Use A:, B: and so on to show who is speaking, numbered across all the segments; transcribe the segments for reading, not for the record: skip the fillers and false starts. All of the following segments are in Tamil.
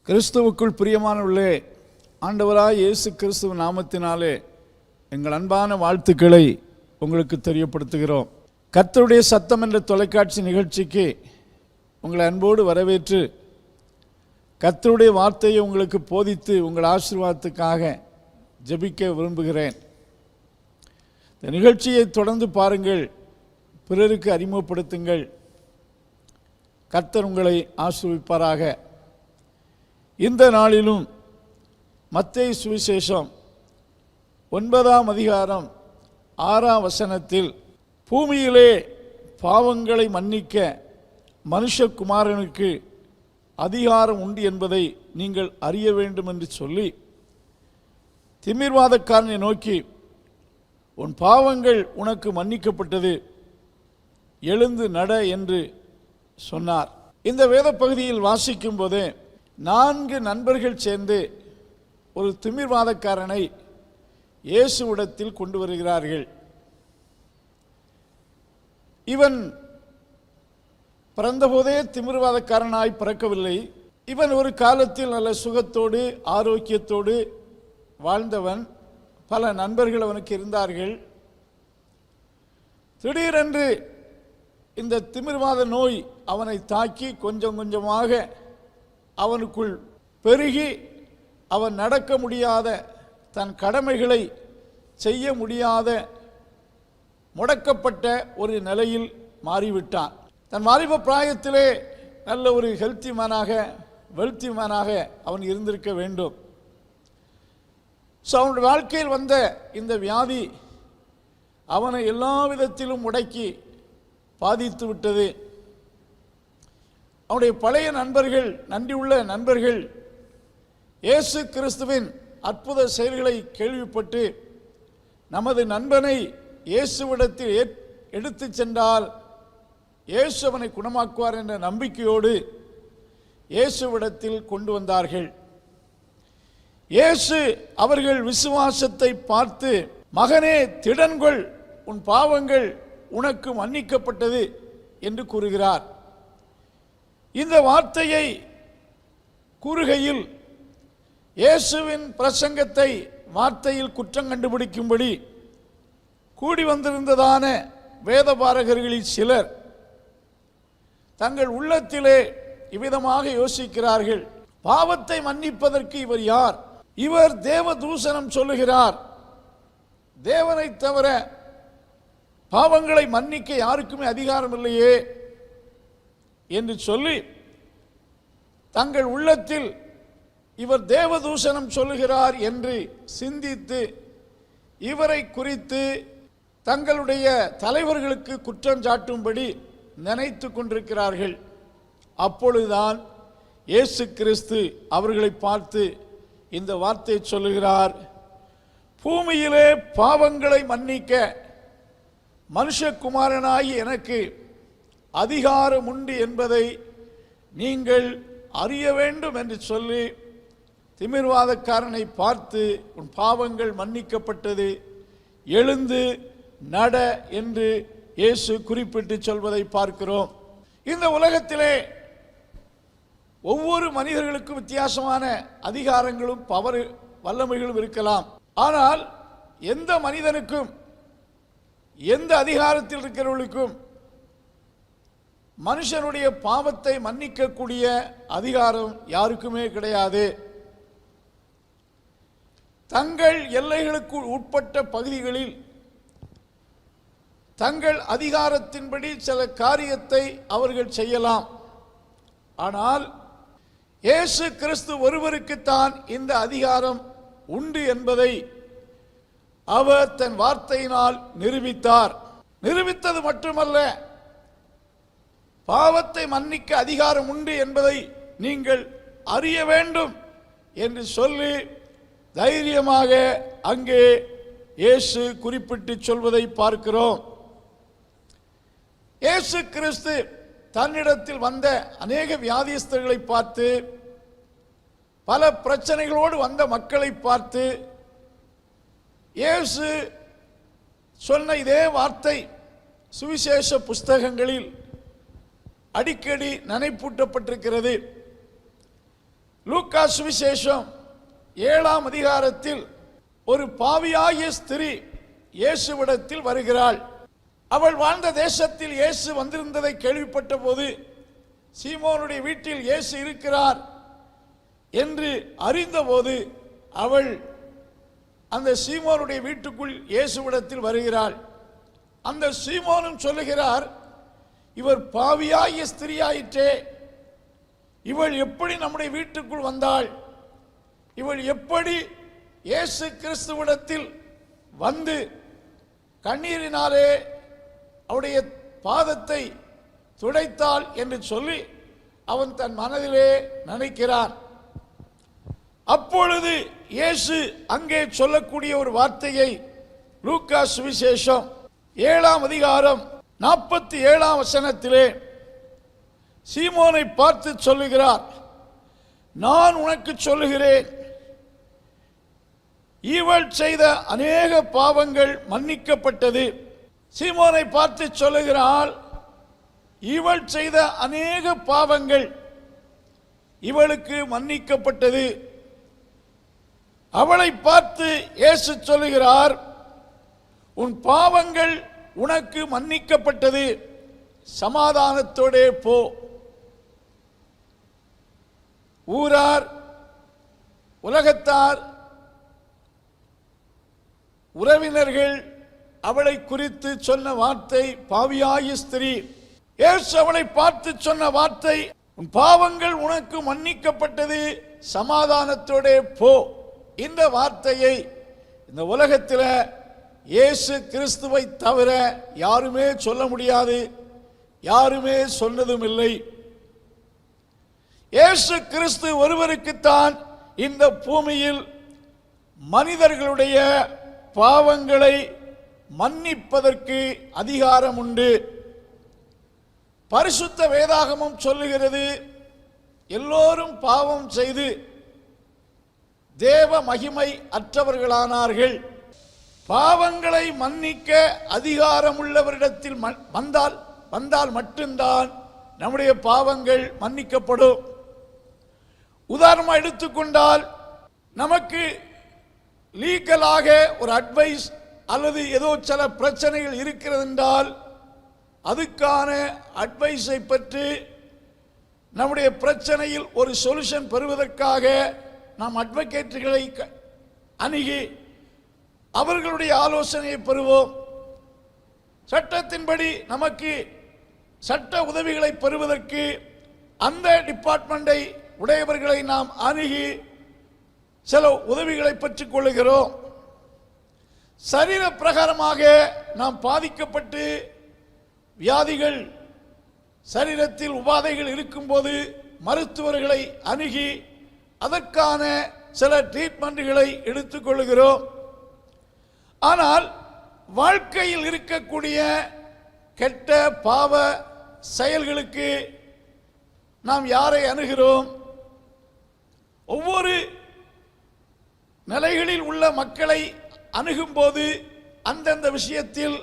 A: கிறிஸ்துவுக்குள் பிரியமானவர்களே, ஆண்டவராய் இயேசு கிறிஸ்துவ நாமத்தினாலே எங்கள் அன்பான வாழ்த்துக்களை உங்களுக்கு தெரியப்படுத்துகிறோம். கர்த்தருடைய சத்தம் என்ற தொலைக்காட்சி நிகழ்ச்சிக்கு உங்களை அன்போடு வரவேற்று கர்த்தருடைய வார்த்தையை உங்களுக்கு போதித்து உங்கள் ஆசீர்வாதத்துக்காக ஜெபிக்க விரும்புகிறேன். இந்த நிகழ்ச்சியை தொடர்ந்து பாருங்கள், பிறருக்கு அறிமுகப்படுத்துங்கள். கர்த்தர் உங்களை ஆசீர்வதிப்பாராக. இந்த நாளிலும் மத்தேயு சுவிசேஷம் 9ஆம் அதிகாரம் 6ஆம் வசனத்தில், பூமியிலே பாவங்களை மன்னிக்க மனுஷகுமாரனுக்கு அதிகாரம் உண்டு என்பதை நீங்கள் அறிய வேண்டும் என்று சொல்லி, திமிர்வாதக்காரனை நோக்கி, உன் பாவங்கள் உனக்கு மன்னிக்கப்பட்டது, எழுந்து நட என்று சொன்னார். இந்த வேத பகுதியில் வாசிக்கும் போது 4 நண்பர்கள் சேர்ந்து ஒரு திமிர்வாதக்காரனை இயேசுவிடத்தில் கொண்டு வருகிறார்கள். இவன் பிறந்தபோதே திமிர்வாதக்காரனாய் பிறக்கவில்லை. இவன் ஒரு காலத்தில் நல்ல சுகத்தோடு ஆரோக்கியத்தோடு வாழ்ந்தவன். பல நண்பர்கள் அவனுக்கு இருந்தார்கள். திடீரென்று இந்த திமிர்வாத நோய் அவனை தாக்கி கொஞ்சம் கொஞ்சமாக அவனுக்குள் பெருகி அவன் நடக்க முடியாத, தன் கடமைகளை செய்ய முடியாத, முடக்கப்பட்ட ஒரு நிலையில் மாறிவிட்டான். தன் வாலிப பிராயத்திலே நல்ல ஒரு வெல்த்தி மேனாக அவன் இருந்திருக்க வேண்டும். ஸோ அவனுடைய வாழ்க்கையில் வந்த இந்த வியாதி அவனை எல்லா விதத்திலும் முடக்கி பாதித்து விட்டது. அவனுடைய பழைய நண்பர்கள், நன்றியுள்ள நண்பர்கள், இயேசு கிறிஸ்துவின் அற்புத செயல்களை கேள்விப்பட்டு நமது நண்பனை இயேசுவிடத்தில் எடுத்து சென்றால் இயேசு அவனை குணமாக்குவார் என்ற நம்பிக்கையோடு இயேசுவிடத்தில் கொண்டு வந்தார்கள். இயேசு அவர்கள் விசுவாசத்தை பார்த்து, மகனே திடன்கொள், உன் பாவங்கள் உனக்கு மன்னிக்கப்பட்டது என்று கூறுகிறார். இந்த வார்த்தையை கூறுகையில் இயேசுவின் பிரசங்கத்தை வார்த்தையில் குற்றம் கண்டுபிடிக்கும்படி கூடி வந்திருந்ததான வேதபாரகர்களில் சிலர் தங்கள் உள்ளத்திலே இவ்விதமாக யோசிக்கிறார்கள், பாவத்தை மன்னிப்பதற்கு இவர் யார்? இவர் தேவ தூஷணம் சொல்லுகிறார். தேவனை தவிர பாவங்களை மன்னிக்க யாருக்குமே அதிகாரம் இல்லையே என்று சொல்லி தங்கள் உள்ளத்தில் இவர் தேவதூஷணம் சொல்லுகிறார் என்று சிந்தித்து இவரை குறித்து தங்களுடைய தலைவர்களுக்கு குற்றம் சாட்டும்படி நினைத்து கொண்டிருக்கிறார்கள். அப்பொழுதுதான் இயேசு கிறிஸ்து அவர்களை பார்த்து இந்த வார்த்தையை சொல்லுகிறார், பூமியிலே பாவங்களை மன்னிக்க மனுஷகுமாரனாகி எனக்கு அதிகாரம் உண்டு என்பதை நீங்கள் அறிய வேண்டும் என்று சொல்லி, திமிர்வாதக்காரனை பார்த்து, உன் பாவங்கள் மன்னிக்கப்பட்டது, எழுந்து நட என்று இயேசு குறிப்பிட்டு சொல்வதை பார்க்கிறோம். இந்த உலகத்திலே ஒவ்வொரு மனிதர்களுக்கும் வித்தியாசமான அதிகாரங்களும் பவர் வல்லமைகளும் இருக்கலாம். ஆனால் எந்த மனிதனுக்கும், எந்த அதிகாரத்தில் இருக்கிறவர்களுக்கும் மனுஷனுடைய பாவத்தை மன்னிக்கக்கூடிய அதிகாரம் யாருக்குமே கிடையாது. தங்கள் எல்லைகளுக்கு உட்பட்ட பகுதிகளில் தங்கள் அதிகாரத்தின்படி சில காரியத்தை அவர்கள் செய்யலாம். ஆனால் இயேசு கிறிஸ்து ஒருவருக்குத்தான் இந்த அதிகாரம் உண்டு என்பதை அவர் தன் வார்த்தையினால் நிரூபித்தார். நிரூபித்தது மட்டுமல்ல, பாவத்தை மன்னிக்க அதிகாரம் உண்டு என்பதை நீங்கள் அறிய வேண்டும் என்று சொல்லி தைரியமாக அங்கே இயேசு குறிப்பிட்டு சொல்வதை பார்க்கிறோம். இயேசு கிறிஸ்து தன்னிடத்தில் வந்த அநேக வியாதிஸ்தர்களை பார்த்து, பல பிரச்சனைகளோடு வந்த மக்களை பார்த்து இயேசு சொன்ன இதே வார்த்தை சுவிசேஷ புஸ்தகங்களில் அடிக்கடி நினைப்பூட்டப்பட்டிருக்கிறது. லூக்கா சுவிசேஷம் 7ஆம் அதிகாரத்தில் ஒரு பாவியாகிய ஸ்திரீ இயேசுவிடத்தில் வருகிறாள். அவள் வாழ்ந்த தேசத்தில் இயேசு வந்திருந்ததை கேள்விப்பட்ட போது, சீமோனுடைய வீட்டில் இயேசு இருக்கிறார் என்று அறிந்தபோது அவள் அந்த சீமோனுடைய வீட்டுக்குள் இயேசுவிடத்தில் வருகிறாள். அந்த சீமோனும் சொல்லுகிறார், இவர் பாவியாகிய ஸ்திரீயாயிற்றே, இவள் எப்படி நம்முடைய வீட்டுக்குள் வந்தாள்? இவள் எப்படி இயேசு கிறிஸ்துவிடத்தில் வந்து கண்ணீரினாலே அவருடைய பாதத்தை துடைத்தாள் என்று சொல்லி அவன் தன் மனதிலே நினைக்கிறான். அப்பொழுது இயேசு அங்கே சொல்லக்கூடிய ஒரு வார்த்தையை லூக்கா சுவிசேஷம் 7ஆம் அதிகாரம் 47ஆம் வசனத்திலே சீமோனை பார்த்து சொல்லுகிறார், நான் உனக்கு சொல்லுகிறேன், இவள் செய்த அநேக பாவங்கள் மன்னிக்கப்பட்டது. சீமோனை பார்த்து சொல்லுகிறாள், இவள் செய்த அநேக பாவங்கள் இவளுக்கு மன்னிக்கப்பட்டது. அவளை பார்த்து இயேசு சொல்லுகிறார், உன் பாவங்கள் உனக்கு மன்னிக்கப்பட்டது, சமாதானத்தோடே போ. ஊரார், உலகத்தார், உறவினர்கள் அவளை குறித்து சொன்ன வார்த்தை பாவியாகிய ஸ்திரீ. இயேசு அவளை பார்த்து சொன்ன வார்த்தை, உன் பாவங்கள் உனக்கு மன்னிக்கப்பட்டது, சமாதானத்தோடே போ. இந்த வார்த்தையை இந்த உலகத்தில் இயேசு கிறிஸ்துவை தவிர யாருமே சொல்ல முடியாது, யாருமே சொன்னதும் இல்லை. இயேசு கிறிஸ்து ஒருவருக்குத்தான் இந்த பூமியில் மனிதர்களுடைய பாவங்களை மன்னிப்பதற்கு அதிகாரம் உண்டு. பரிசுத்த வேதாகமம் சொல்லுகிறது, எல்லோரும் பாவம் செய்து தேவ மகிமை அற்றவர்களானார்கள். பாவங்களை மன்னிக்க அதிகாரமுள்ளவரிடத்தில் வந்தால் மட்டும்தான் நம்முடைய பாவங்கள் மன்னிக்கப்படும். உதாரணமாக எடுத்துக்கொண்டால், நமக்கு லீகலாக ஒரு அட்வைஸ் அல்லது ஏதோ சில பிரச்சனைகள் இருக்கிறது என்றால், அதுக்கான அட்வைஸை பற்றி நம்முடைய பிரச்சனையில் ஒரு சொல்யூஷன் பெறுவதற்காக நாம் அட்வொகேட்டுகளை அணுகி அவர்களுடைய ஆலோசனையை பெறுவோம். சட்டத்தின்படி நமக்கு சட்ட உதவிகளை பெறுவதற்கு அந்த டிபார்ட்மெண்டை உடையவர்களை நாம் அணுகி சில உதவிகளை பெற்றுக் கொள்ளுகிறோம். சரீர பிரகாரமாக நாம் பாதிக்கப்பட்டு வியாதிகள், சரீரத்தில் உபாதைகள் இருக்கும்போது மருத்துவர்களை அணுகி அதற்கான சில ட்ரீட்மெண்ட்களை எடுத்துக்கொள்கிறோம். ஆனால் வாழ்க்கையில் இருக்கக்கூடிய கெட்ட பாவ செயல்களுக்கு நாம் யாரை அணுகிறோம்? ஒவ்வொரு நிலைகளில் உள்ள மக்களை அணுகும்போது அந்தந்த விஷயத்தில்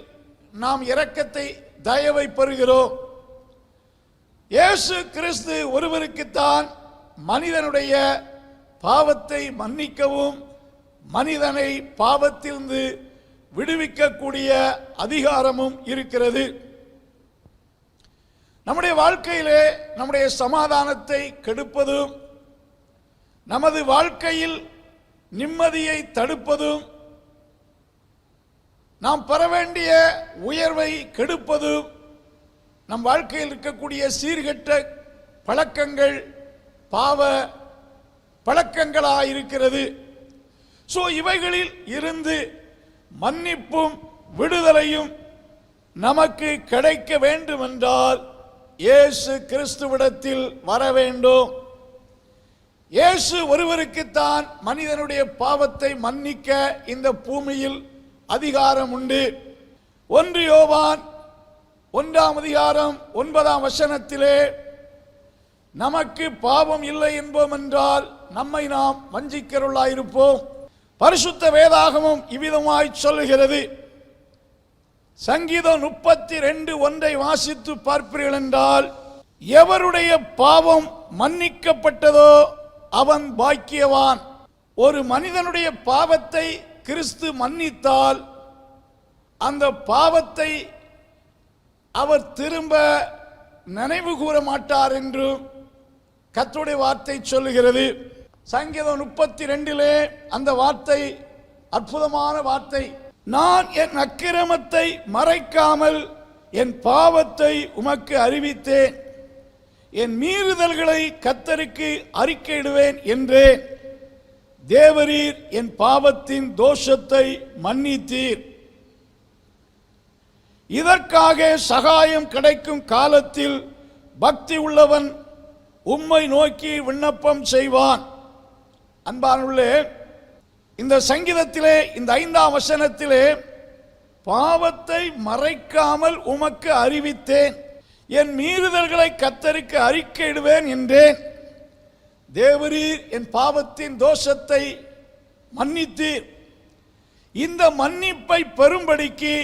A: நாம் இரக்கத்தை, தயவை பெறுகிறோம். இயேசு கிறிஸ்து ஒருவருக்குத்தான் மனிதனுடைய பாவத்தை மன்னிக்கவும் மனிதனை பாவத்திலிருந்து விடுவிக்கக்கூடிய அதிகாரமும் இருக்கிறது. நம்முடைய வாழ்க்கையிலே நம்முடைய சமாதானத்தை கெடுப்பதும், நமது வாழ்க்கையில் நிம்மதியை தடுப்பதும், நாம் பெற வேண்டிய உயர்வை கெடுப்பதும், நம் வாழ்க்கையில் இருக்கக்கூடிய சீர்கெட்ட பழக்கங்கள் பாவ பழக்கங்களாக இருக்கிறது. இவைகளில் இருந்து மன்னிப்பும் விடுதலையும் நமக்கு கிடைக்க வேண்டும் என்றால் இயேசு கிறிஸ்துவிடத்தில் வர வேண்டும். இயேசு ஒருவருக்குத்தான் மனிதனுடைய பாவத்தை மன்னிக்க இந்த பூமியில் அதிகாரம் உண்டு. 1 யோவான் 1ஆம் அதிகாரம் 9ஆம் வசனத்திலே, நமக்கு பாவம் இல்லை என்போம் என்றால் நம்மை நாம் வஞ்சிக்கிறவர்களாயிருப்போம். பரிசுத்த வேதாகமும் இவ்விதமாய் சொல்லுகிறது. சங்கீதம் 32:1 வாசித்து பார்ப்பீர்கள் என்றால், எவருடைய பாவம் மன்னிக்கப்பட்டதோ அவன் பாக்கியவான். ஒரு மனிதனுடைய பாவத்தை கிறிஸ்து மன்னித்தால் அந்த பாவத்தை அவர் திரும்ப நினைவு கூற மாட்டார் என்று கர்த்தருடைய வார்த்தை சொல்லுகிறது. சங்கீதம் 32 அந்த வார்த்தை அற்புதமான வார்த்தை. நான் என் அக்கிரமத்தை மறைக்காமல் என் பாவத்தை உமக்கு அறிவித்தேன், என் மீறுதல்களை கர்த்தருக்கு அறிக்கையிடுவேன் என்றேன். தேவரீர் என் பாவத்தின் தோஷத்தை மன்னித்தீர். இதற்காக சகாயம் கிடைக்கும் காலத்தில் பக்தி உள்ளவன் உம்மை நோக்கி விண்ணப்பம் செய்வான். அன்பானவர்களே, இந்த சங்கீதத்திலே இந்த 5ஆம் வசனத்திலே பாவத்தை மறைக்காமல் உமக்கு அறிவித்தேன், என் மீறுதல்களை கர்த்தருக்கு அறிக்கையிடுவேன் என்றேன். தேவரீர் என் பாவத்தின் தோஷத்தை மன்னித்தீர். இந்த மன்னிப்பை பெறும்படிக்கு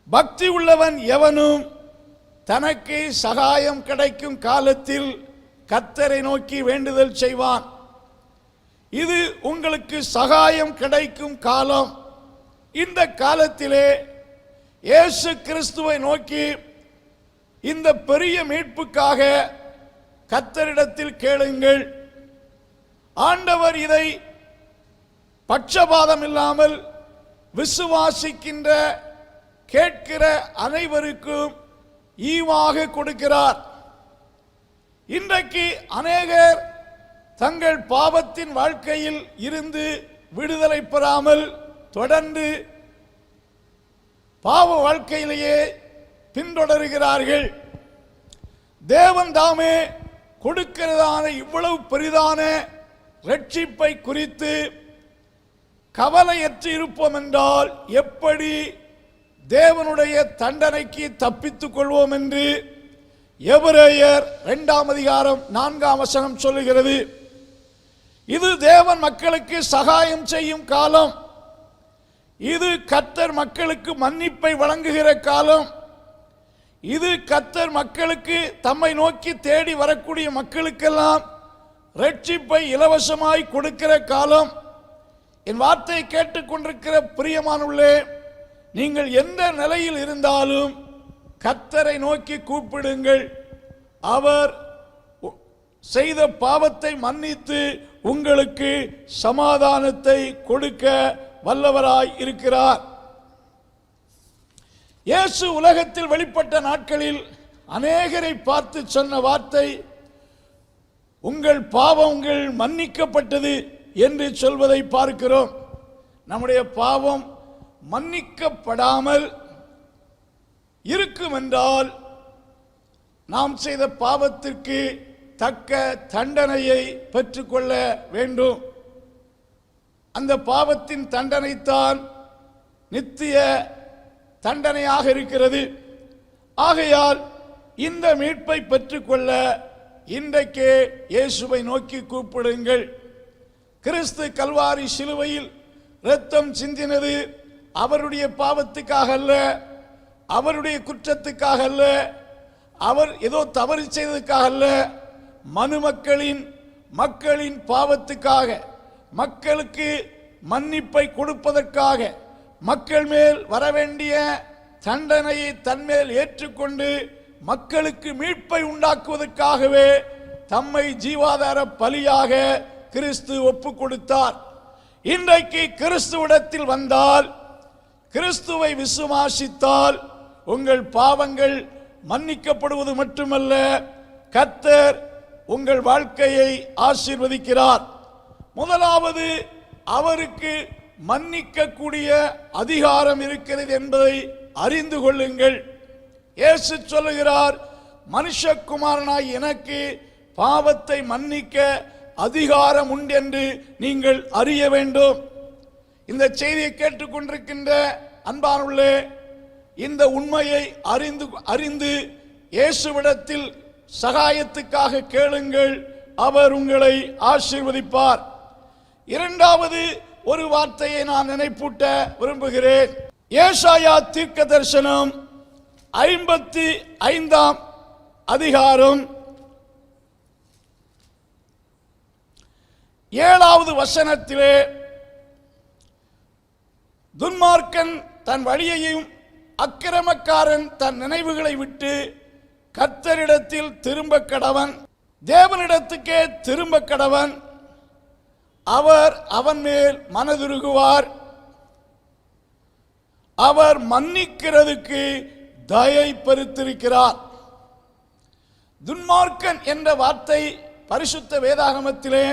A: பக்தி உள்ளவன் எவனும் தனக்கு சகாயம் கிடைக்கும் காலத்தில் கர்த்தரை நோக்கி வேண்டுதல் செய்வான். இது உங்களுக்கு சகாயம் கிடைக்கும் காலம். இந்த காலத்திலே இயேசு கிறிஸ்துவை நோக்கி இந்த பெரிய மீட்புக்காக கர்த்தரிடத்தில் கேளுங்கள். ஆண்டவர் இதை பட்சபாதம் இல்லாமல் விசுவாசிக்கின்ற கேட்கிற அனைவருக்கும் ஈவாக கொடுக்கிறார். இன்றைக்கு அநேகர் தங்கள் பாவத்தின் வாழ்க்கையில் இருந்து விடுதலை பெறாமல் தொடர்ந்து பாவ வாழ்க்கையிலேயே பின்தொடர்கிறார்கள். தேவன் தாமே கொடுக்கிறதான இவ்வளவு பெரிதான ரட்சிப்பை குறித்து கவலையற்று இருப்போம் என்றால் எப்படி தேவனுடைய தண்டனைக்கு தப்பித்துக் கொள்வோம் என்று எபிரேயர் 2ஆம் அதிகாரம் 4ஆம் வசனம் சொல்லுகிறது. இது தேவன் மக்களுக்கு சகாயம் செய்யும் காலம். இது கர்த்தர் மக்களுக்கு மன்னிப்பை வழங்குகிற காலம். இது கர்த்தர் மக்களுக்கு தம்மை நோக்கி தேடி வரக்கூடிய மக்களுக்கெல்லாம் ரட்சிப்பை இலவசமாய் கொடுக்கிற காலம். என் வார்த்தையை கேட்டுக்கொண்டிருக்கிற பிரியமானவர்களே, நீங்கள் எந்த நிலையில் இருந்தாலும் கர்த்தரை நோக்கி கூப்பிடுங்கள். அவர் செய்த பாவத்தை மன்னித்து உங்களுக்கு சமாதானத்தை கொடுக்க வல்லவராய் இருக்கிறார். இயேசு உலகத்தில் வெளிப்பட்ட நாட்களில் அநேகரை பார்த்து சொன்ன வார்த்தை, உங்கள் பாவங்கள் மன்னிக்கப்பட்டது என்று சொல்வதை பார்க்கிறோம். நம்முடைய பாவம் மன்னிக்கப்படாமல் இருக்கும் என்றால் நாம் செய்த பாவத்திற்கு தக்க தண்டனையை பெற்றுக்கொள்ள வேண்டும். அந்த பாவத்தின் தண்டனைத்தான் நித்திய தண்டனையாக இருக்கிறது. ஆகையால் இந்த மீட்பை பெற்றுக்கொள்ள இன்றைக்கே இயேசுவை நோக்கி கூப்பிடுங்கள். கிறிஸ்து கல்வாரி சிலுவையில் இரத்தம் சிந்தினது அவருடைய பாவத்துக்காக அல்ல, அவருடைய குற்றத்துக்காக அல்ல, அவர் ஏதோ தவறு செய்ததுக்காக அல்ல, மக்களின் பாவத்துக்காக, மக்களுக்கு மன்னிப்பை கொடுப்பதற்காக, மக்கள் மேல் வரவேண்டிய தண்டனையை தன்மேல் ஏற்றுக்கொண்டு மக்களுக்கு மீட்பை உண்டாக்குவதற்காகவே தம்மை ஜீவாதார பலியாக கிறிஸ்து ஒப்பு கொடுத்தார். இன்றைக்கு கிறிஸ்துவிடத்தில் வந்தால், கிறிஸ்துவை விசுவாசித்தால் உங்கள் பாவங்கள் மன்னிக்கப்படுவது மட்டுமல்ல, கர்த்தர் உங்கள் வாழ்க்கையை ஆசீர்வதிக்கிறார். முதலாவது, அவருக்கு மன்னிக்கக்கூடிய அதிகாரம் இருக்கிறது என்பதை அறிந்து கொள்ளுங்கள். இயேசு சொல்லுகிறார், மனுஷகுமாரனாய் எனக்கு பாவத்தை மன்னிக்க அதிகாரம் உண்டு என்று நீங்கள் அறிய வேண்டும். இந்த செய்தியை கேட்டுக்கொண்டிருக்கின்ற அன்பானவர்களே, இந்த உண்மையை அறிந்து இயேசுவிடத்தில் சகாயத்துக்காக கேளுங்கள். அவர் உங்களை ஆசீர்வதிப்பார். இரண்டாவது ஒரு வார்த்தையை நான் நினைப்பூட்ட விரும்புகிறேன். ஏசாயா தீர்க்க தரிசனம் 55ஆம் அதிகாரம் 7வது வசனத்திலே துன்மார்க்கன் தன் வழியையும் அக்கிரமக்காரன் தன் நினைவுகளை விட்டு கர்த்தரிடத்தில் திரும்ப கடவன், தேவனிடத்துக்கே திரும்ப கடவன், அவர் அவன் மேல் மனதுருகுவார், அவர் மன்னிக்கிறதுக்கு தயை பெருத்திருக்கிறார். துன்மார்க்கன் என்ற வார்த்தை பரிசுத்த வேதாகமத்திலே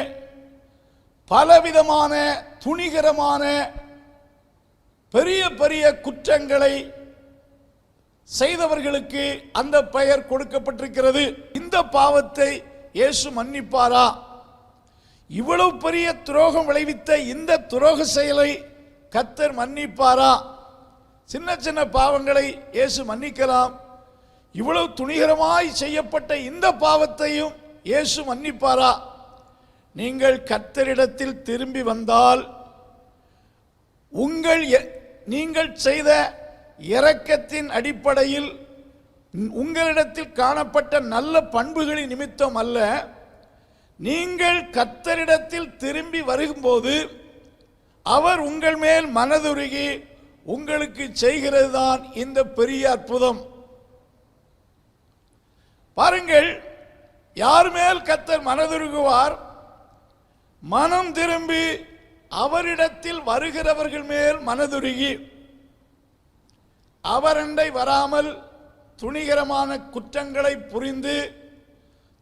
A: பலவிதமான துணிகரமான பெரிய பெரிய குற்றங்களை செய்தவர்களுக்கு அந்த பெயர் கொடுக்கப்பட்டிருக்கிறது. இந்த பாவத்தை இயேசு மன்னிப்பாரா? இவ்வளவு பெரிய துரோகம் விளைவித்த இந்த துரோக செயலை கர்த்தர் மன்னிப்பாரா? சின்ன சின்ன பாவங்களை இயேசு மன்னிக்கலாம், இவ்வளவு துணிகரமாய் செய்யப்பட்ட இந்த பாவத்தையும் இயேசு மன்னிப்பாரா? நீங்கள் கர்த்தரிடத்தில் திரும்பி வந்தால் நீங்கள் செய்த இரக்கத்தின் அடிப்படையில் உங்களிடத்தில் காணப்பட்ட நல்ல பண்புகளின் நிமித்தம் அல்ல, நீங்கள் கர்த்தரிடத்தில் திரும்பி வரும்போது அவர் உங்கள் மேல் மனதுருகி உங்களுக்கு செய்கிறது தான் இந்த பெரிய அற்புதம். பாருங்கள், யார் மேல் கர்த்தர் மனதுருகுவார்? மனம் திரும்பி அவரிடத்தில் வருகிறவர்கள் மேல் மனதுருகி அவரண்டை வராமல் துணிகரமான குற்றங்களை புரிந்து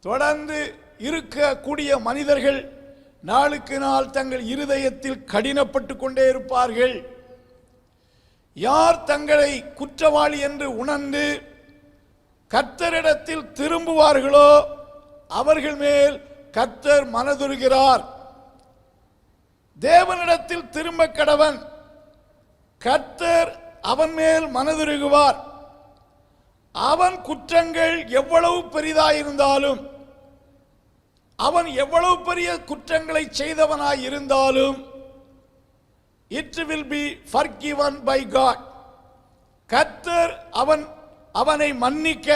A: தொடர்ந்து இருக்கக்கூடிய மனிதர்கள் நாளுக்கு நாள் தங்கள் இருதயத்தில் கடினப்பட்டு கொண்டே இருப்பார்கள். யார் தங்களை குற்றவாளி என்று உணர்ந்து கர்த்தரிடத்தில் திரும்புவார்களோ அவர்கள் மேல் கர்த்தர் மனதுருகிறார். தேவனிடத்தில் திரும்ப கடவன், கர்த்தர் அவன் மேல் மனதுருகுவார். அவன் குற்றங்கள் எவ்வளவு பெரிதாயிருந்தாலும், அவன் எவ்வளவு பெரிய குற்றங்களை செய்தவனாய் இருந்தாலும், it will be forgiven by God. கர்த்தர் அவனை மன்னிக்க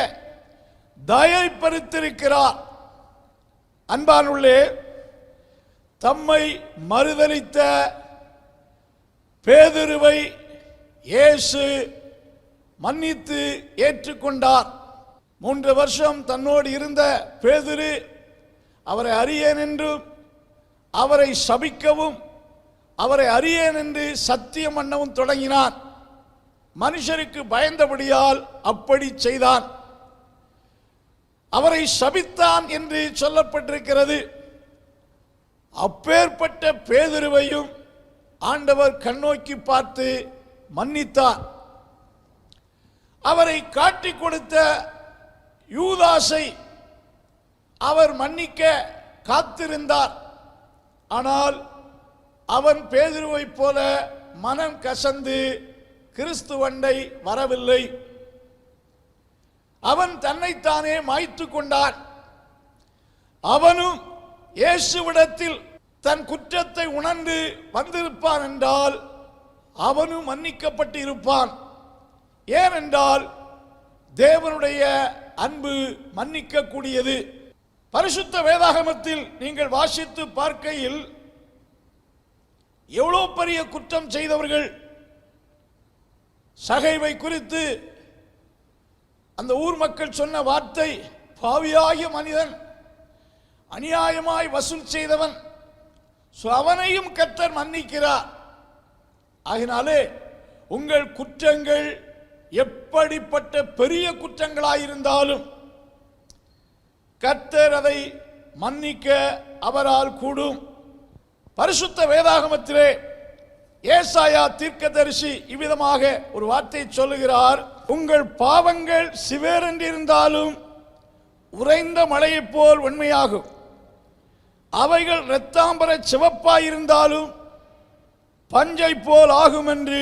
A: தயை பெருத்திருக்கிறார். அன்பானுள்ளே, தம்மை மறுதலித்த பேதுருவை இயேசு மன்னித்து ஏற்றுக்கொண்டார். 3 வருஷம் தன்னோடு இருந்த பேதுரு அவரை அறியேன் என்றும் அவரை சபிக்கவும் அவரை அறியேன் என்று சத்தியம் பண்ணவும் தொடங்கினான். மனுஷருக்கு பயந்தபடியால் அப்படி செய்தான். அவரை சபித்தான் என்று சொல்லப்பட்டிருக்கிறது. அப்பேற்பட்ட பேதுருவையும் ஆண்டவர் கண்ணோக்கி பார்த்து மன்னித்தார். அவரை காட்டிக் கொடுத்த யூதாசை அவர் மன்னிக்க காத்திருந்தார். ஆனால் அவன் பேதுருவை போல மனம் கசந்து கிறிஸ்துவண்டை வரவில்லை. அவன் தன்னைத்தானே மாய்த்து கொண்டான். அவனும் இயேசுவிடத்தில் தன் குற்றத்தை உணர்ந்து வந்திருப்பான் என்றால் அவனும் மன்னிக்கப்பட்டு இருப்பான். ஏனென்றால் தேவனுடைய அன்பு மன்னிக்க கூடியது. பரிசுத்த வேதாகமத்தில் நீங்கள் வாசித்து பார்க்கையில் எவ்வளவு பெரிய குற்றம் செய்தவர்கள். சகைவை குறித்து அந்த ஊர் மக்கள் சொன்ன வார்த்தை, பாவியாகிய மனிதன், அநியாயமாய் வசூல் செய்தவன், அவனையும் கர்த்தர் மன்னிக்கிறார். ஆகினாலே உங்கள் குற்றங்கள் எப்படிப்பட்ட பெரிய குற்றங்களாயிருந்தாலும் கர்த்தர் அதை மன்னிக்க அவரால் கூடும். பரிசுத்த வேதாகமத்திலே ஏசாயா தீர்க்கதரிசி இவ்விதமாக ஒரு வார்த்தை சொல்லுகிறார், உங்கள் பாவங்கள் சிவேரென்றிருந்தாலும் உறைந்த மழையைப் போல் வெண்மையாகும், அவைகள் இரத்தாம்பர சிவப்பாயிருந்தாலும் பஞ்சை போல் ஆகும் என்று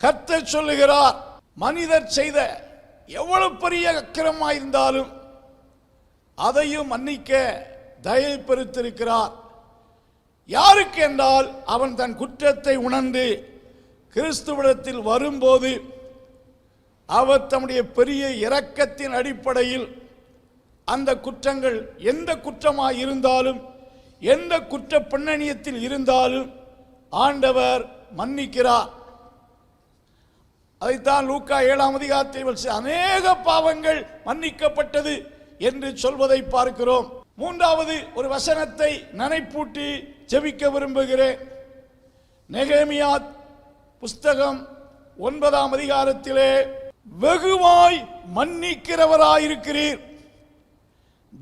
A: கர்த்தர் சொல்லுகிறார். மனிதர் செய்த எவ்வளவு பெரிய அக்கிரமமாயிருந்தாலும் அதையும் மன்னிக்க தயை பெருத்திருக்கிறார். யாருக்கு என்றால் அவன் தன் குற்றத்தை உணர்ந்து கிறிஸ்துவிடத்தில் வரும்போது அவர் தம்முடைய பெரிய இரக்கத்தின் அடிப்படையில் அந்த குற்றங்கள் எந்த குற்றமாய் இருந்தாலும் எந்த குற்ற பின்னணியத்தில் இருந்தாலும் ஆண்டவர் மன்னிக்கிறார். அதைத்தான் லூக்கா 7ஆம் அதிகாரத்தில் அநேக பாவங்கள் மன்னிக்கப்பட்டது என்று சொல்வதை பார்க்கிறோம். மூன்றாவது ஒரு வசனத்தை நினைப்பூட்டி ஜெபிக்க விரும்புகிறேன். நெகேமியா புஸ்தகம் 9ஆம் அதிகாரத்திலே வெகுவாய் மன்னிக்கிறவராயிருக்கிறீர்.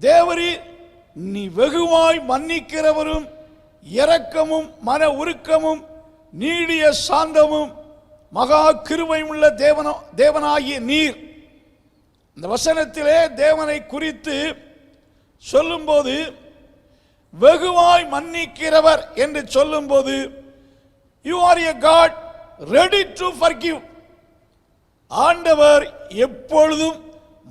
A: தேவரீர் நீ வெகுவாய் மன்னிக்கிறவரும் இரக்கமும் மன உருக்கமும் நீடிய சாந்தமும் மகா கிருபையும் உள்ள தேவனாகிய நீர். இந்த வசனத்திலே தேவனை குறித்து சொல்லும்போது வெகுவாய் மன்னிக்கிறவர் என்று சொல்லும்போது you are a God ready to forgive. ஆண்டவர் எப்பொழுதும்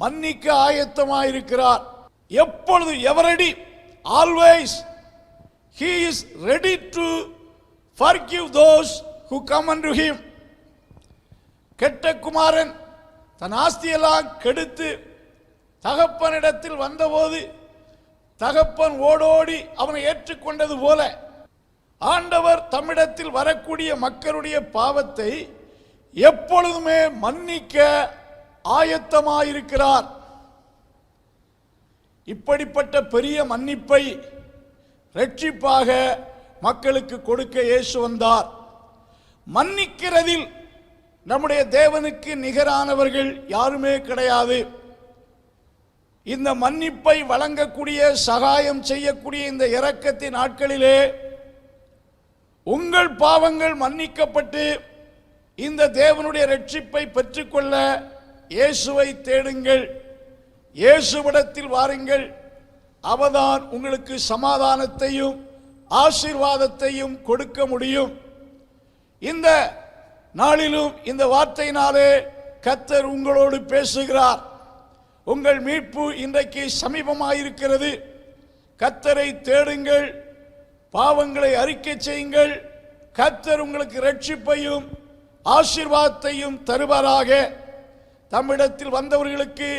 A: மன்னிக்க ஆயத்தமாயிருக்கிறார். எப்பொழுதும் எவரடி always he is ready to forgive those who come unto him. கெட்ட குமாரன் தன் ஆஸ்தியெல்லாம் கெடுத்து தகப்பனிடத்தில் வந்தபோது தகப்பன் ஓடோடி அவனை ஏற்றுக்கொண்டது போல ஆண்டவர் தம்மிடத்தில் வரக்கூடிய மக்களுடைய பாவத்தை எப்பொழுதுமே மன்னிக்க ஆயத்தமாயிருக்கிறார். இப்படிப்பட்ட பெரிய மன்னிப்பை இரட்சிப்பாக மக்களுக்கு கொடுக்க இயேசு வந்தார். மன்னிக்கிறதில் நம்முடைய தேவனுக்கு நிகரானவர்கள் யாருமே கிடையாது. இந்த மன்னிப்பை வழங்கக்கூடிய சகாயம் செய்யக்கூடிய இந்த இரக்கத்தின் நாட்களிலே உங்கள் பாவங்கள் மன்னிக்கப்பட்டு இந்த தேவனுடைய இரட்சிப்பை பெற்றுக்கொள்ள இயேசுவை தேடுங்கள், இயேசுவிடத்தில் வாருங்கள். அவர்தான் உங்களுக்கு சமாதானத்தையும் ஆசீர்வாதத்தையும் கொடுக்க முடியும். இந்த நாளிலும் இந்த வார்த்தையினாலே கர்த்தர் உங்களோடு பேசுகிறார். உங்கள் மீட்பு இன்றைக்கு சமீபமாயிருக்கிறது. கர்த்தரை தேடுங்கள், பாவங்களை அறிக்கை செய்யுங்கள். கர்த்தர் உங்களுக்கு இரட்சிப்பையும் ஆசீர்வாதத்தையும் தருவாராக. தம்மிடத்தில் வந்தவர்களுக்கு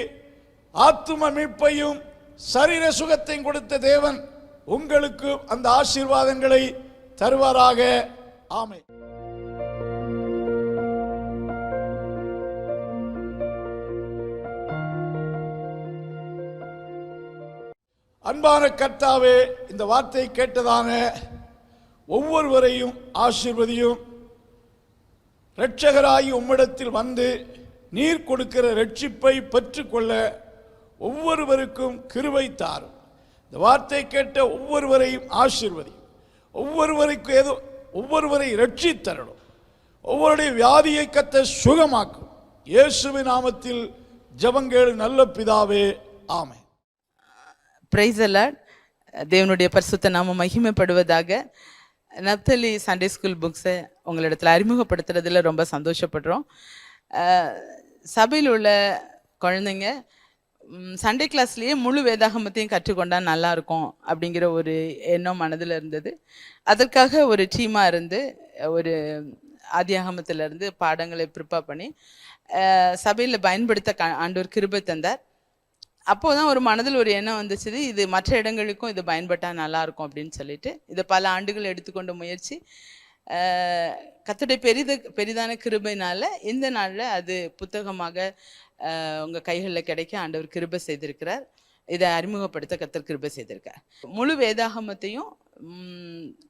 A: ஆத்தும மீட்பையும் சரீர சுகத்தையும் கொடுத்த தேவன் உங்களுக்கு அந்த ஆசீர்வாதங்களை தருவாராக. ஆமென். அன்பான கர்த்தாவே, இந்த வார்த்தை கேட்டதான ஒவ்வொருவரையும் ஆசீர்வதியும். இரட்சகராகி உம்மிடத்தில் வந்து நீர் கொடுக்கிற இரட்சிப்பை பெற்றுக்கொள்ள ஒவ்வொருவருக்கும் கிருபை தாரும். இந்த வார்த்தை கேட்ட ஒவ்வொருவரையும் ஆசீர்வதியும். ஒவ்வொருவரை இரட்சித்தரணும். ஒவ்வொருடைய வியாதியை கர்த்தர் சுகமாக்கும். இயேசுவின் நாமத்தில் ஜெபங்கள் நல்ல பிதாவே, ஆமென்.
B: Praise the Lord. தேவனுடைய பரிசுத்த நாமம் மகிமைப்படுவதாக. நப்தலி சண்டே ஸ்கூல் புக்ஸை உங்களிடத்தில் அறிமுகப்படுத்துறதுல ரொம்ப சந்தோஷப்படுறோம். சபையில் உள்ள குழந்தைங்க சண்டே கிளாஸ்லேயே முழு வேதாகமத்தையும் கற்றுக்கொண்டா நல்லா இருக்கும் அப்படிங்கிற ஒரு எண்ணம் மனதில் இருந்தது. அதற்காக ஒரு டீமாக இருந்து ஒரு ஆதியாகமத்திலிருந்து பாடங்களை ப்ரிப்பேர் பண்ணி சபையில் பயன்படுத்த ஆண்டவர் கிருபை தந்தார். அப்போதான் ஒரு மனதில் ஒரு எண்ணம் வந்துச்சு, இது மற்ற இடங்களுக்கும் இது பயன்பட்டால் நல்லாயிருக்கும் அப்படின்னு சொல்லிட்டு இது பல ஆண்டுகள் எடுத்துக்கொண்ட முயற்சி. கர்த்தருடைய பெரிதான கிருபையினால இந்த நாளில் அது புத்தகமாக உங்கள் கைகளில் கிடைக்க ஆண்டவர் கிருபை செய்திருக்கிறார். இதை அறிமுகப்படுத்த கர்த்தர் கிருபை செய்திருக்கார். முழு வேதாகமத்தையும்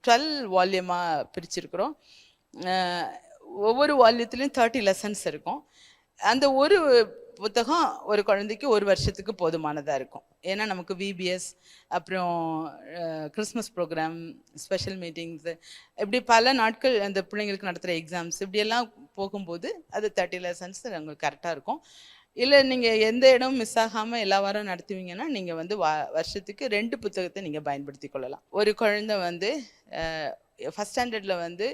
B: 12 வால்யூமாக பிரிச்சிருக்கிறோம். ஒவ்வொரு வால்யூத்துலேயும் 30 லெசன்ஸ் இருக்கும். அந்த ஒரு புத்தகம் ஒரு குழந்தைக்கு ஒரு வருஷத்துக்கு போதுமானதாக இருக்கும். ஏன்னா நமக்கு விபிஎஸ், அப்புறம் கிறிஸ்மஸ் ப்ரோக்ராம், ஸ்பெஷல் மீட்டிங்ஸு, இப்படி பல நாட்கள் அந்த பிள்ளைங்களுக்கு நடத்துகிற எக்ஸாம்ஸ் இப்படியெல்லாம் போகும்போது அது 30 லெசன்ஸ் உங்களுக்கு கரெக்டாக இருக்கும். இல்லை நீங்கள் எந்த இடமும் மிஸ் ஆகாமல் எல்லா வாரம் நடத்துவீங்கன்னா நீங்கள் வந்து வருஷத்துக்கு 2 புத்தகத்தை நீங்கள் பயன்படுத்தி கொள்ளலாம். ஒரு குழந்தை வந்து ஃபஸ்ட் ஸ்டாண்டர்டில் வந்து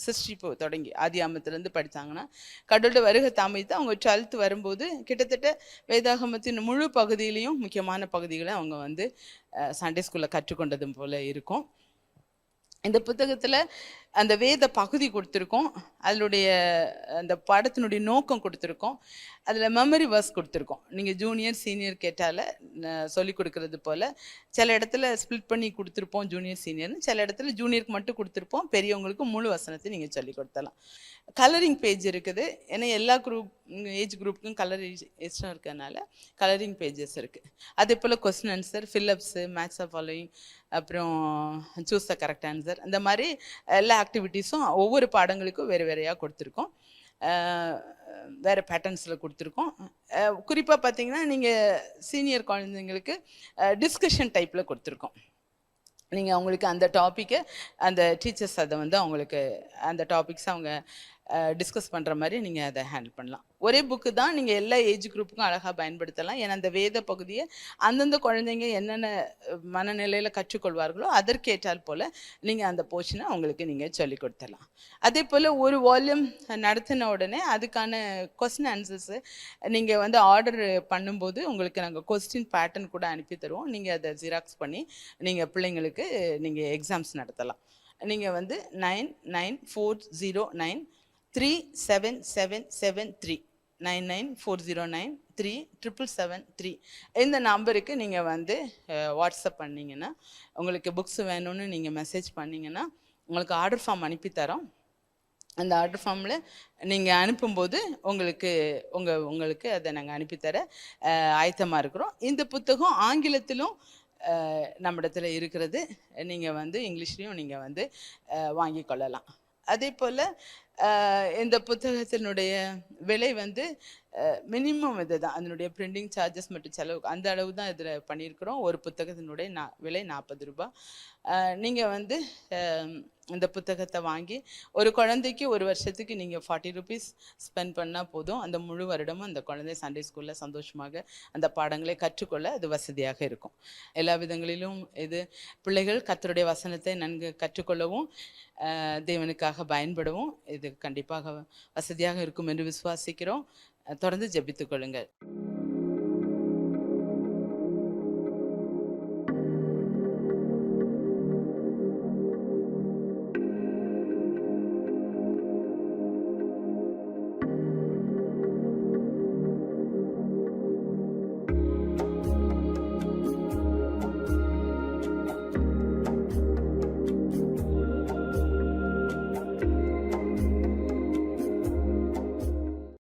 B: சிருஷ்டிப்பு தொடங்கி ஆதியாகமத்திலேருந்து படித்தாங்கன்னா கடவுளோட வருகை தாமதித்து அவங்க 12th வரும்போது கிட்டத்தட்ட வேதாகமத்தின் முழு பகுதியிலையும் முக்கியமான பகுதிகளை அவங்க வந்து சண்டே ஸ்கூலில் கற்றுக்கொண்டதும் போல் இருக்கும். இந்த புத்தகத்தில் அந்த வேத பகுதி கொடுத்துருக்கோம், அதனுடைய அந்த பாடத்தினுடைய நோக்கம் கொடுத்துருக்கோம், அதில் மெமரி வர்ஸ் கொடுத்துருக்கோம். நீங்கள் ஜூனியர் சீனியர் கேட்டால சொல்லிக் கொடுக்கறது போல் சில இடத்துல ஸ்ப்ளிட் பண்ணி கொடுத்துருப்போம் ஜூனியர் சீனியர்னு, சில இடத்துல ஜூனியருக்கு மட்டும் கொடுத்துருப்போம், பெரியவங்களுக்கு முழு வசனத்தை நீங்கள் சொல்லிக் கொடுத்தலாம். கலரிங் பேஜ் இருக்குது, ஏன்னா எல்லா ஏஜ் குரூப்புக்கும் கலர் இஷ்டம் இருக்கிறதுனால கலரிங் பேஜஸ் இருக்குது. அதே போல் question answer, fill ups, match of following, அப்புறம் சூஸ் த கரெக்ட் ஆன்சர், இந்த மாதிரி எல்லா ஆக்டிவிட்டீஸும் ஒவ்வொரு பாடங்களுக்கும் வேறு வேறையாக கொடுத்துருக்கோம். வேறு பேட்டர்ன்ஸில் கொடுத்துருக்கோம். குறிப்பாக பார்த்தீங்கன்னா நீங்கள் சீனியர் குழந்தைங்களுக்கு டிஸ்கஷன் டைப்பில் கொடுத்துருக்கோம். நீங்கள் அவங்களுக்கு அந்த டாப்பிக்கை அந்த டீச்சர்ஸ் அதை வந்து அவங்களுக்கு அந்த டாபிக்ஸ் அவங்க டிஸ்கஸ் பண்ணுற மாதிரி நீங்கள் அதை ஹேண்டில் பண்ணலாம். ஒரே புக்கு தான் நீங்கள் எல்லா ஏஜ் குரூப்புக்கும் அழகாக பயன்படுத்தலாம். ஏன்னா அந்த வேத பகுதியை அந்தந்த குழந்தைங்க என்னென்ன மனநிலையில் கற்றுக்கொள்வார்களோ அதற்கேற்றால் போல் நீங்கள் அந்த போர்ஷனை அவங்களுக்கு நீங்கள் சொல்லிக் கொடுத்துடலாம். அதே போல் ஒரு வால்யூம் நடத்தின உடனே அதுக்கான கொஸ்டின் ஆன்சர்ஸு நீங்கள் வந்து ஆர்டர் பண்ணும்போது உங்களுக்கு நாங்கள் கொஸ்டின் பேட்டர்ன் கூட அனுப்பி தருவோம். நீங்கள் அதை ஜெராக்ஸ் பண்ணி நீங்கள் பிள்ளைங்களுக்கு நீங்கள் எக்ஸாம்ஸ் நடத்தலாம். நீங்கள் வந்து 9940937773 9940937773 இந்த நம்பருக்கு நீங்கள் வந்து வாட்ஸ்அப் பண்ணிங்கன்னா, உங்களுக்கு புக்ஸ் வேணும்னு நீங்கள் மெசேஜ் பண்ணிங்கன்னா உங்களுக்கு ஆர்டர் ஃபார்ம் அனுப்பித்தரோம். அந்த ஆர்டர் ஃபார்மில் நீங்கள் அனுப்பும்போது உங்களுக்கு அதை நாங்கள் அனுப்பித்தர ஆயத்தமாக இருக்கிறோம். இந்த புத்தகம் ஆங்கிலத்திலும் நம்மிடத்தில் இருக்கிறது, நீங்கள் வந்து இங்கிலீஷ்லேயும் நீங்கள் வந்து வாங்கி கொள்ளலாம். அதே போல் இந்த புத்தகத்தினுடைய விலை வந்து மினிமம் இது தான், அதனுடைய பிரிண்டிங் சார்ஜஸ் மற்றும் செலவு அந்த அளவு தான் இதில் பண்ணியிருக்கிறோம். ஒரு புத்தகத்தினுடைய விலை 40 ரூபாய். நீங்கள் வந்து இந்த புத்தகத்தை வாங்கி ஒரு குழந்தைக்கு ஒரு வருஷத்துக்கு நீங்கள் 40 rupees ஸ்பெண்ட் பண்ணால் போதும். அந்த முழு வருடமும் அந்த குழந்தை சண்டே ஸ்கூலில் சந்தோஷமாக அந்த பாடங்களை கற்றுக்கொள்ள அது வசதியாக இருக்கும். எல்லா விதங்களிலும் இது பிள்ளைகள் கர்த்தருடைய வசனத்தை நன்கு கற்றுக்கொள்ளவும் தேவனுக்காக பயன்படவும் இது கண்டிப்பாக வசதியாக இருக்கும் என்று விசுவாசிக்கிறோம். தொடர்ந்து ஜெபித்துக் கொள்ளுங்கள்.